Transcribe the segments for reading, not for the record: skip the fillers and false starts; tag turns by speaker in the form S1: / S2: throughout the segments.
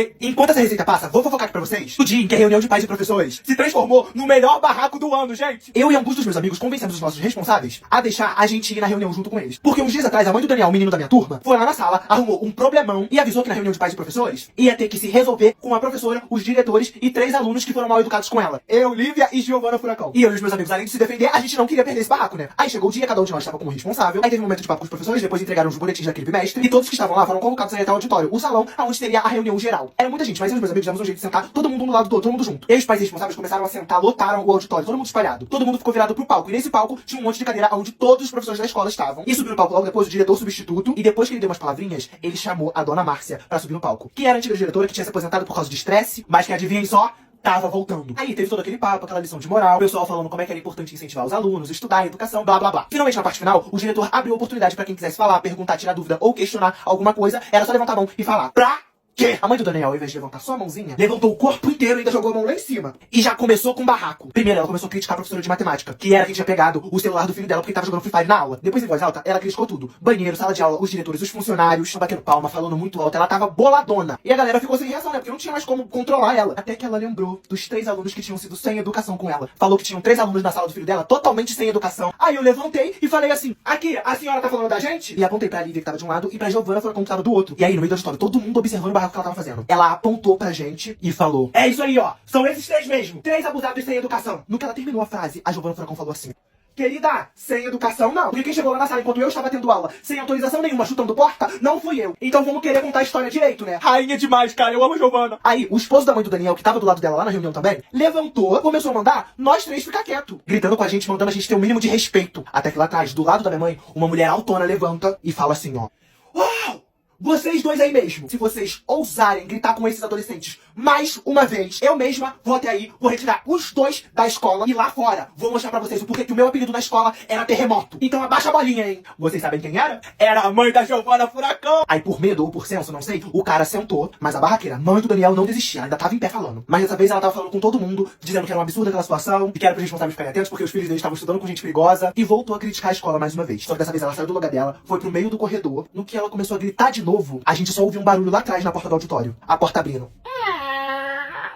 S1: Oi, enquanto essa receita passa, vou fofocar aqui pra vocês o dia em que a reunião de pais e professores se transformou no melhor barraco do ano, gente. Eu e alguns dos meus amigos convencemos os nossos responsáveis a deixar a gente ir na reunião junto com eles. Porque uns dias atrás, a mãe do Daniel, o menino da minha turma, foi lá na sala, arrumou um problemão e avisou que na reunião de pais e professores ia ter que se resolver com a professora, os diretores e 3 alunos que foram mal educados com ela. Eu, Lívia e Giovana Furacão. E eu e os meus amigos, além de se defender, a gente não queria perder esse barraco, né? Aí chegou o dia, cada um de nós estava como responsável. Aí teve um momento de papo com os professores, depois entregaram os boletins daquele bimestre e todos que estavam lá foram convocados a ir até o auditório, o salão, onde seria a reunião geral. Era muita gente, mas eu e os meus amigos demos um jeito de sentar todo mundo um do lado do outro, todo mundo junto. E os pais responsáveis começaram a sentar, lotaram o auditório, todo mundo espalhado. Todo mundo ficou virado pro palco. E nesse palco tinha um monte de cadeira onde todos os professores da escola estavam. E subiu no palco logo depois o diretor substituto. E depois que ele deu umas palavrinhas, ele chamou a dona Márcia pra subir no palco. Que era a antiga diretora que tinha se aposentado por causa de estresse, mas que adivinhem só, tava voltando. Aí teve todo aquele papo, aquela lição de moral, o pessoal falando como é que era importante incentivar os alunos, estudar, educação, blá blá blá. Finalmente, na parte final, o diretor abriu a oportunidade pra quem quisesse falar, perguntar, tirar dúvida ou questionar alguma coisa. Era só levantar a mão e falar. Que a mãe do Daniel, ao invés de levantar só a mãozinha, levantou o corpo inteiro e ainda jogou a mão lá em cima. E já começou com um barraco. Primeiro, ela começou a criticar a professora de matemática, que era quem tinha pegado o celular do filho dela porque tava jogando Free Fire na aula. Depois, em voz alta, ela criticou tudo. Banheiro, sala de aula, os diretores, os funcionários, batendo palma, falando muito alto. Ela tava boladona. E a galera ficou sem reação, né? Porque não tinha mais como controlar ela. Até que ela lembrou dos 3 alunos que tinham sido sem educação com ela. Falou que tinham 3 alunos na sala do filho dela totalmente sem educação. Aí eu levantei e falei assim: aqui, a senhora tá falando da gente? E apontei pra Lívia, que tava de um lado, e pra Giovana, que tava do outro. E aí, no meio da história, todo mundo observando o barraco que ela tava fazendo. Ela apontou pra gente e falou: é isso aí, ó. São esses 3 mesmo. 3 abusados sem educação. No que ela terminou a frase, a Giovana Furacão falou assim: querida, sem educação não. Porque quem chegou lá na sala enquanto eu estava tendo aula, sem autorização nenhuma, chutando porta, não fui eu. Então vamos querer contar a história direito, né? Rainha demais, cara. Eu amo a Giovana. Aí, o esposo da mãe do Daniel, que tava do lado dela lá na reunião também, levantou, começou a mandar nós 3 ficar quieto. Gritando com a gente, mandando a gente ter o mínimo de respeito. Até que lá atrás, do lado da minha mãe, uma mulher autona levanta e fala assim, ó: uau! Vocês 2 aí mesmo, se vocês ousarem gritar com esses adolescentes mais uma vez, eu mesma vou até aí, vou retirar os 2 da escola e lá fora vou mostrar pra vocês o porquê que o meu apelido na escola era Terremoto. Então abaixa a bolinha, hein? Vocês sabem quem era? Era a mãe da Giovana Furacão. Aí por medo ou por senso, não sei, o cara sentou, mas a barraqueira, mãe do Daniel, não desistia, ela ainda tava em pé falando. Mas dessa vez ela tava falando com todo mundo, dizendo que era um absurdo aquela situação, e que era pros responsáveis ficarem atentos porque os filhos deles estavam estudando com gente perigosa, e voltou a criticar a escola mais uma vez. Só que dessa vez ela saiu do lugar dela, foi pro meio do corredor, no que ela começou a gritar de novo, a gente só ouviu um barulho lá atrás na porta do auditório. A porta abrindo.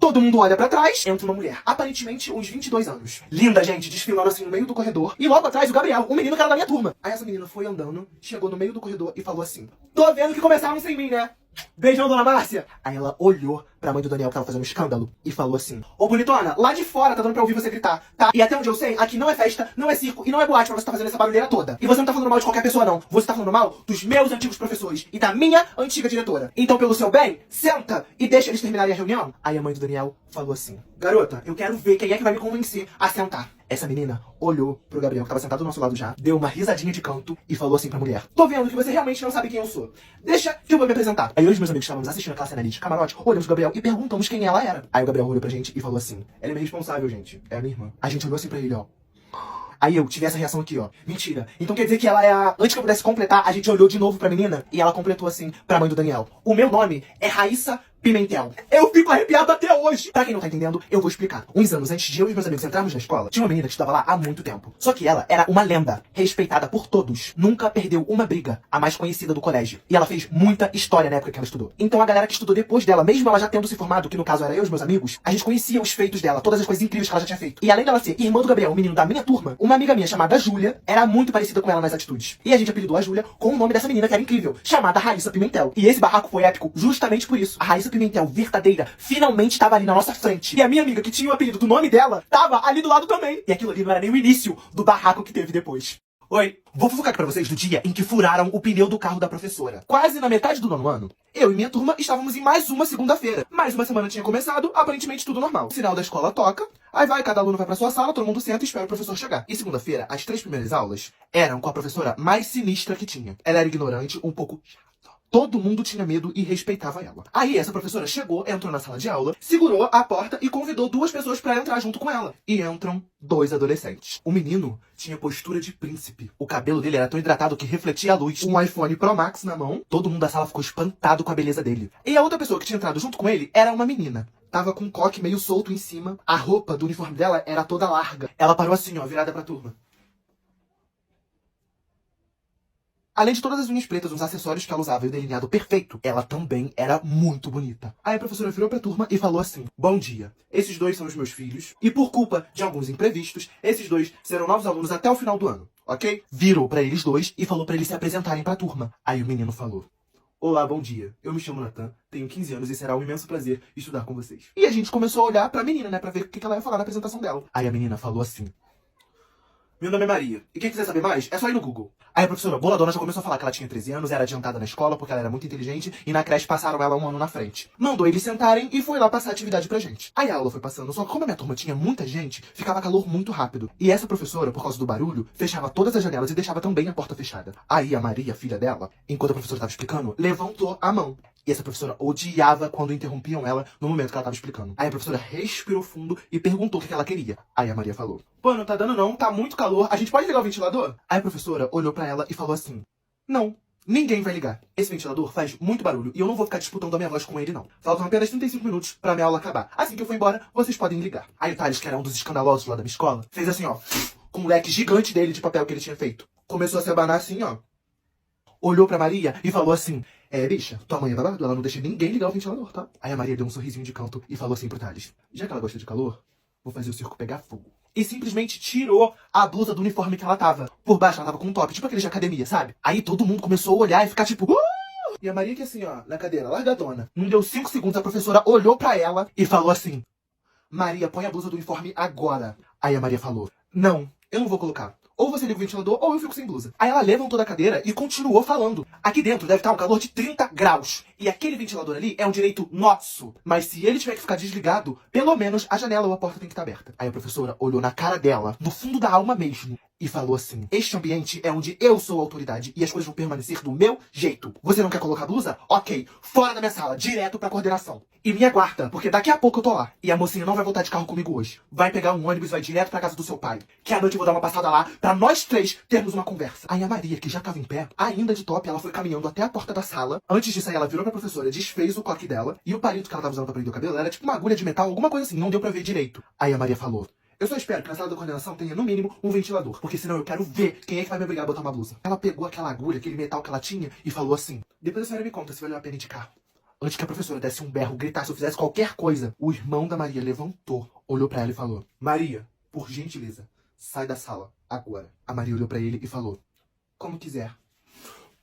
S1: Todo mundo olha pra trás, entra uma mulher, aparentemente uns 22 anos. Linda, gente, desfilando assim no meio do corredor. E logo atrás o Gabriel, o menino que era da minha turma. Aí essa menina foi andando, chegou no meio do corredor e falou assim: tô vendo que começaram sem mim, né? Beijão, dona Márcia. Aí ela olhou pra mãe do Daniel, que tava fazendo um escândalo, e falou assim: ô bonitona, lá de fora tá dando pra ouvir você gritar, tá? E até onde eu sei, aqui não é festa, não é circo e não é boate pra você tá fazendo essa barulheira toda. E você não tá falando mal de qualquer pessoa, não. Você tá falando mal dos meus antigos professores e da minha antiga diretora. Então, pelo seu bem, senta e deixa eles terminarem a reunião. Aí a mãe do Daniel falou assim: garota, eu quero ver quem é que vai me convencer a sentar. Essa menina olhou pro Gabriel, que tava sentado do nosso lado já, deu uma risadinha de canto e falou assim pra mulher: tô vendo que você realmente não sabe quem eu sou. Deixa que eu vou me apresentar. Aí eu e os meus amigos estávamos assistindo aquela cena ali de camarote, olhamos pro Gabriel e perguntamos quem ela era. Aí o Gabriel olhou pra gente e falou assim: ela é minha responsável, gente. É a minha irmã. A gente olhou assim pra ele, ó. Aí eu tive essa reação aqui, ó. Mentira. Então quer dizer que ela é a... Antes que eu pudesse completar, a gente olhou de novo pra menina e ela completou assim pra mãe do Daniel: o meu nome é Raíssa Pimentel. Eu fico arrepiado até hoje. Pra quem não tá entendendo, eu vou explicar. Uns anos antes de eu e meus amigos entrarmos na escola, tinha uma menina que estava lá há muito tempo. Só que ela era uma lenda, respeitada por todos. Nunca perdeu uma briga, a mais conhecida do colégio. E ela fez muita história na época que ela estudou. Então a galera que estudou depois dela, mesmo ela já tendo se formado, que no caso era eu e os meus amigos, a gente conhecia os feitos dela, todas as coisas incríveis que ela já tinha feito. E além dela ser irmã do Gabriel, o menino da minha turma, uma amiga minha chamada Júlia era muito parecida com ela nas atitudes. E a gente apelidou a Júlia com o nome dessa menina que era incrível, chamada Raíssa Pimentel. E esse barraco foi épico justamente por isso. A Raíssa Pimentel, verdadeira, finalmente tava ali na nossa frente. E a minha amiga, que tinha o apelido do nome dela, tava ali do lado também. E aquilo ali não era nem o início do barraco que teve depois. Oi, vou fofocar aqui pra vocês do dia em que furaram o pneu do carro da professora. Quase na metade do 9º ano, eu e minha turma estávamos em mais uma segunda-feira. Mais uma semana tinha começado, aparentemente tudo normal. O sinal da escola toca, aí vai, cada aluno vai pra sua sala, todo mundo senta e espera o professor chegar. E segunda-feira, as 3 primeiras aulas eram com a professora mais sinistra que tinha. Ela era ignorante, um pouco chata. Todo mundo tinha medo e respeitava ela. Aí essa professora chegou, entrou na sala de aula, segurou a porta e convidou 2 pessoas pra entrar junto com ela. E entram 2 adolescentes. O menino tinha postura de príncipe. O cabelo dele era tão hidratado que refletia a luz. Um iPhone Pro Max na mão. Todo mundo da sala ficou espantado com a beleza dele. E a outra pessoa que tinha entrado junto com ele era uma menina. Tava com um coque meio solto em cima. A roupa do uniforme dela era toda larga. Ela parou assim, ó, virada pra turma. Além de todas as unhas pretas, os acessórios que ela usava e o delineado perfeito, ela também era muito bonita. Aí a professora virou pra turma e falou assim: bom dia, esses dois são os meus filhos, e por culpa de alguns imprevistos, esses dois serão novos alunos até o final do ano, ok? Virou pra eles dois e falou pra eles se apresentarem pra turma. Aí o menino falou: olá, bom dia. Eu me chamo Nathan, tenho 15 anos e será um imenso prazer estudar com vocês. E a gente começou a olhar pra menina, né, pra ver o que ela ia falar na apresentação dela. Aí a menina falou assim: meu nome é Maria. E quem quiser saber mais, é só ir no Google. Aí a professora boladona já começou a falar que ela tinha 13 anos, era adiantada na escola porque ela era muito inteligente e na creche passaram ela um ano na frente. Mandou eles sentarem e foi lá passar a atividade pra gente. Aí a aula foi passando, só que como a minha turma tinha muita gente, ficava calor muito rápido. E essa professora, por causa do barulho, fechava todas as janelas e deixava também a porta fechada. Aí a Maria, filha dela, enquanto a professora estava explicando, levantou a mão. E essa professora odiava quando interrompiam ela no momento que ela estava explicando. Aí a professora respirou fundo e perguntou o que ela queria. Aí a Maria falou: pô, não tá dando não, tá muito calor, a gente pode ligar o ventilador? Aí a professora olhou pra ela e falou assim: não, ninguém vai ligar. Esse ventilador faz muito barulho e eu não vou ficar disputando a minha voz com ele não. Faltam apenas 35 minutos pra minha aula acabar. Assim que eu for embora, vocês podem ligar. Aí o Thales, que era um dos escandalosos lá da minha escola, fez assim ó, com um leque gigante dele de papel que ele tinha feito. Começou a se abanar assim ó. Olhou pra Maria e falou assim: bicha, tua mãe é babado, ela não deixa ninguém ligar o ventilador, tá? Aí a Maria deu um sorrisinho de canto e falou assim pro Thales: já que ela gosta de calor, vou fazer o circo pegar fogo. E simplesmente tirou a blusa do uniforme que ela tava. Por baixo ela tava com um top, tipo aquele de academia, sabe? Aí todo mundo começou a olhar e ficar tipo: E a Maria que assim, ó, na cadeira, largadona. Não deu 5 segundos, a professora olhou pra ela e falou assim: Maria, põe a blusa do uniforme agora. Aí a Maria falou: não, eu não vou colocar. Ou você liga o ventilador, ou eu fico sem blusa. Aí ela levantou da cadeira e continuou falando. Aqui dentro deve estar um calor de 30 graus. E aquele ventilador ali é um direito nosso. Mas se ele tiver que ficar desligado, pelo menos a janela ou a porta tem que estar aberta. Aí a professora olhou na cara dela, no fundo da alma mesmo, e falou assim: este ambiente é onde eu sou a autoridade e as coisas vão permanecer do meu jeito. Você não quer colocar blusa? Ok, fora da minha sala, direto pra coordenação. E me aguarda, porque daqui a pouco eu tô lá. E a mocinha não vai voltar de carro comigo hoje. Vai pegar um ônibus e vai direto pra casa do seu pai. Que à noite eu vou dar uma passada lá pra nós três termos uma conversa. Aí a Maria, que já tava em pé, ainda de top, ela foi caminhando até a porta da sala. Antes de sair, ela virou pra professora, desfez o coque dela. E o palito que ela tava usando pra prender o cabelo era tipo uma agulha de metal, alguma coisa assim, não deu pra ver direito. Aí a Maria falou: eu só espero que na sala da coordenação tenha, no mínimo, um ventilador. Porque senão eu quero ver quem é que vai me obrigar a botar uma blusa. Ela pegou aquela agulha, aquele metal que ela tinha, e falou assim: depois a senhora me conta se valeu a pena indicar. Antes que a professora desse um berro, gritasse ou fizesse qualquer coisa, o irmão da Maria levantou, olhou pra ela e falou: Maria, por gentileza, sai da sala, agora. A Maria olhou pra ele e falou: como quiser.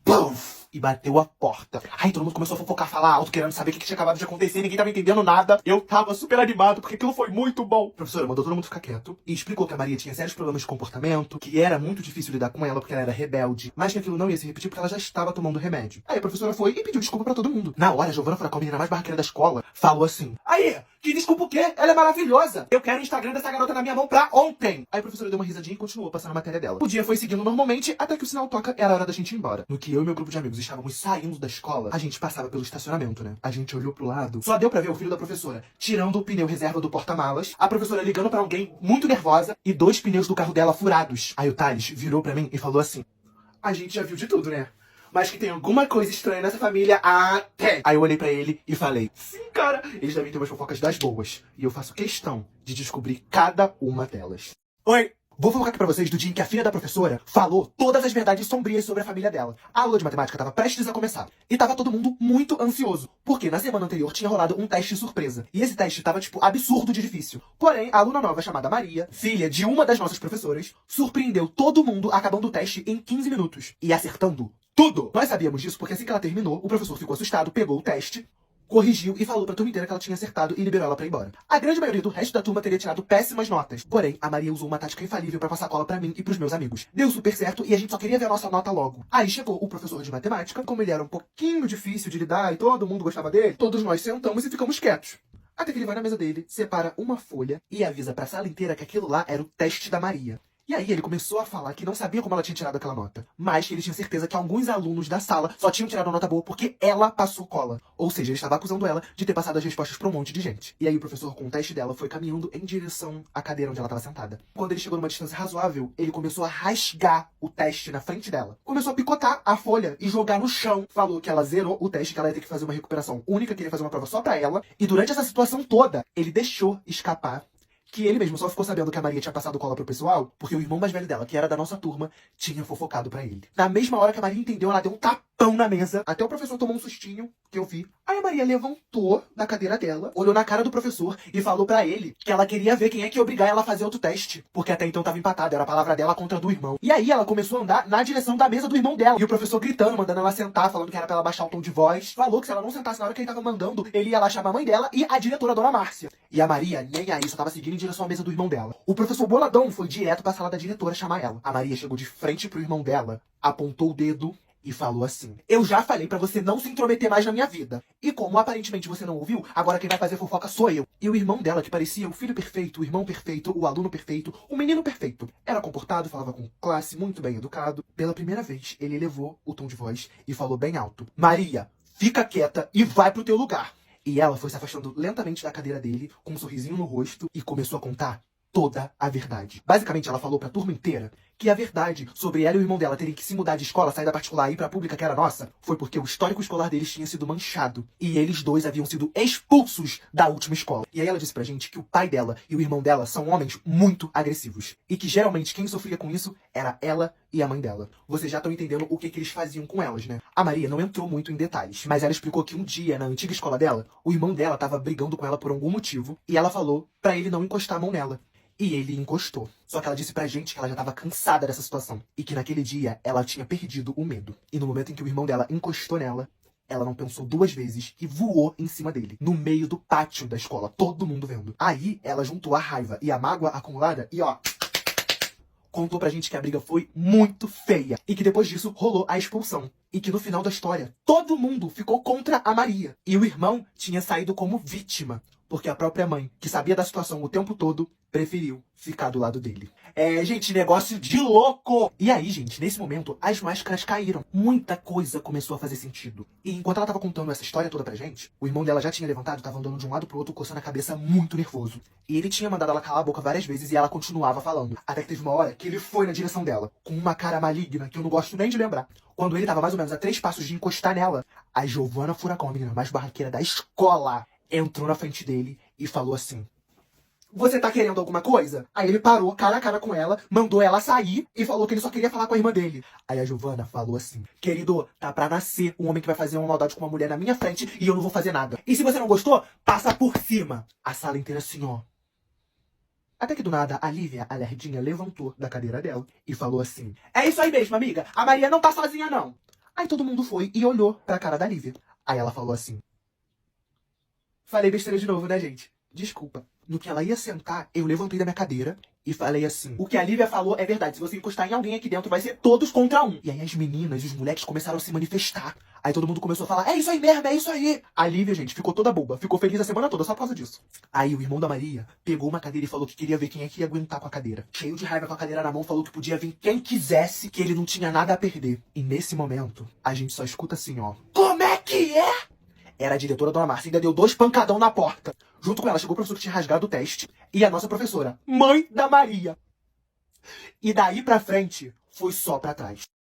S1: Pum! E bateu a porta. Aí todo mundo começou a fofocar, falar alto, querendo saber o que tinha acabado de acontecer. Ninguém tava entendendo nada. Eu tava super animado, porque aquilo foi muito bom. A professora mandou todo mundo ficar quieto e explicou que a Maria tinha sérios problemas de comportamento, que era muito difícil lidar com ela porque ela era rebelde, mas que aquilo não ia se repetir porque ela já estava tomando remédio. Aí a professora foi e pediu desculpa pra todo mundo. Na hora, a Giovana Furacão, a menina mais barraqueira da escola, falou assim: aí, que desculpa o quê? Ela é maravilhosa. Eu quero o Instagram dessa garota na minha mão pra ontem. Aí a professora deu uma risadinha e continuou passando a matéria dela. O dia foi seguindo normalmente, até que o sinal toca, era hora da gente ir embora. No que eu e meu grupo de amigos estávamos saindo da escola, a gente passava pelo estacionamento, né? A gente olhou pro lado, só deu pra ver o filho da professora tirando o pneu reserva do porta-malas, a professora ligando pra alguém muito nervosa e 2 pneus do carro dela furados. Aí o Thales virou pra mim e falou assim: a gente já viu de tudo, né? Mas que tem alguma coisa estranha nessa família até. Aí eu olhei pra ele e falei: sim, cara, eles devem ter umas fofocas das boas. E eu faço questão de descobrir cada uma delas. Oi! Vou focar aqui pra vocês do dia em que a filha da professora falou todas as verdades sombrias sobre a família dela. A aula de matemática tava prestes a começar. E tava todo mundo muito ansioso. Porque na semana anterior tinha rolado um teste surpresa. E esse teste tava, tipo, absurdo de difícil. Porém, a aluna nova chamada Maria, filha de uma das nossas professoras, surpreendeu todo mundo acabando o teste em 15 minutos. E acertando tudo! Nós sabíamos disso porque assim que ela terminou, o professor ficou assustado, pegou o teste, corrigiu e falou pra turma inteira que ela tinha acertado e liberou ela pra ir embora. A grande maioria do resto da turma teria tirado péssimas notas. Porém, a Maria usou uma tática infalível pra passar cola pra mim e pros meus amigos. Deu super certo e a gente só queria ver a nossa nota logo. Aí chegou o professor de matemática, como ele era um pouquinho difícil de lidar e todo mundo gostava dele, todos nós sentamos e ficamos quietos. Até que ele vai na mesa dele, separa uma folha e avisa pra sala inteira que aquilo lá era o teste da Maria. E aí ele começou a falar que não sabia como ela tinha tirado aquela nota, mas que ele tinha certeza que alguns alunos da sala só tinham tirado a nota boa porque ela passou cola. Ou seja, ele estava acusando ela de ter passado as respostas pra um monte de gente. E aí o professor, com o teste dela, foi caminhando em direção à cadeira onde ela estava sentada. Quando ele chegou numa distância razoável, ele começou a rasgar o teste na frente dela. Começou a picotar a folha e jogar no chão. Falou que ela zerou o teste, que ela ia ter que fazer uma recuperação única, que ele ia fazer uma prova só pra ela. E durante essa situação toda, ele deixou escapar que ele mesmo só ficou sabendo que a Maria tinha passado cola pro pessoal porque o irmão mais velho dela, que era da nossa turma, tinha fofocado pra ele. Na mesma hora que a Maria entendeu, ela deu um tapão na mesa. Até o professor tomou um sustinho, que eu vi. Aí a Maria levantou da cadeira dela, olhou na cara do professor e falou pra ele que ela queria ver quem é que ia obrigar ela a fazer outro teste. Porque até então tava empatado, era a palavra dela contra a do irmão. E aí ela começou a andar na direção da mesa do irmão dela. E o professor gritando, mandando ela sentar, falando que era pra ela baixar o tom de voz. Falou que se ela não sentasse na hora que ele tava mandando, ele ia lá chamar a mãe dela e a diretora, a dona Márcia. E a Maria, nem aí, só tava seguindo em direção à mesa do irmão dela. O professor boladão foi direto pra sala da diretora chamar ela. A Maria chegou de frente pro irmão dela, apontou o dedo e falou assim: eu já falei pra você não se intrometer mais na minha vida. E como aparentemente você não ouviu, agora quem vai fazer fofoca sou eu. E o irmão dela, que parecia o filho perfeito, o irmão perfeito, o aluno perfeito, o menino perfeito. Era comportado, falava com classe, muito bem educado. Pela primeira vez, ele elevou o tom de voz e falou bem alto: Maria, fica quieta e vai pro teu lugar. E ela foi se afastando lentamente da cadeira dele, com um sorrisinho no rosto, e começou a contar toda a verdade. Basicamente, ela falou pra turma inteira que a verdade sobre ela e o irmão dela terem que se mudar de escola, sair da particular e ir pra pública, que era nossa, foi porque o histórico escolar deles tinha sido manchado. E eles dois haviam sido expulsos da última escola. E aí ela disse pra gente que o pai dela e o irmão dela são homens muito agressivos. E que geralmente quem sofria com isso era ela e a mãe dela. Vocês já estão entendendo o que eles faziam com elas, né? A Maria não entrou muito em detalhes, mas ela explicou que um dia, na antiga escola dela, o irmão dela tava brigando com ela por algum motivo, e ela falou pra ele não encostar a mão nela. E ele encostou. Só que ela disse pra gente que ela já tava cansada dessa situação. E que naquele dia ela tinha perdido o medo. E no momento em que o irmão dela encostou nela, ela não pensou duas vezes e voou em cima dele. No meio do pátio da escola. Todo mundo vendo. Aí ela juntou a raiva e a mágoa acumulada e ó... contou pra gente que a briga foi muito feia. E que depois disso rolou a expulsão. E que no final da história, todo mundo ficou contra a Maria. E o irmão tinha saído como vítima. Porque a própria mãe, que sabia da situação o tempo todo, preferiu ficar do lado dele. É, gente, negócio de louco! E aí, gente, nesse momento, as máscaras caíram. Muita coisa começou a fazer sentido. E enquanto ela tava contando essa história toda pra gente, o irmão dela já tinha levantado, tava andando de um lado pro outro, coçando a cabeça muito nervoso. E ele tinha mandado ela calar a boca várias vezes e ela continuava falando. Até que teve uma hora que ele foi na direção dela, com uma cara maligna que eu não gosto nem de lembrar. Quando ele tava mais ou menos a 3 passos de encostar nela, a Giovana Furacão, a menina mais barraqueira da escola, entrou na frente dele e falou assim: você tá querendo alguma coisa? Aí ele parou cara a cara com ela, mandou ela sair e falou que ele só queria falar com a irmã dele. Aí a Giovana falou assim: querido, tá pra nascer um homem que vai fazer uma maldade com uma mulher na minha frente e eu não vou fazer nada. E se você não gostou, passa por cima. A sala inteira assim, ó. Até que do nada, a Lívia, a lerdinha, levantou da cadeira dela e falou assim: é isso aí mesmo, amiga, a Maria não tá sozinha não. Aí todo mundo foi e olhou pra cara da Lívia. Aí ela falou assim: falei besteira de novo, né, gente? Desculpa. No que ela ia sentar, eu levantei da minha cadeira e falei assim: o que a Lívia falou é verdade. Se você encostar em alguém aqui dentro, vai ser todos contra um. E aí as meninas e os moleques começaram a se manifestar. Aí todo mundo começou a falar: é isso aí mesmo, é isso aí. A Lívia, gente, ficou toda boba. Ficou feliz a semana toda só por causa disso. Aí o irmão da Maria pegou uma cadeira e falou que queria ver quem é que ia aguentar com a cadeira. Cheio de raiva com a cadeira na mão, falou que podia vir quem quisesse, que ele não tinha nada a perder. E nesse momento, a gente só escuta assim, ó: como é que é? Era a diretora, dona Márcia, ainda deu 2 pancadão na porta. Junto com ela chegou o professor que tinha rasgado o teste e a nossa professora, mãe da Maria. E daí pra frente, foi só pra trás.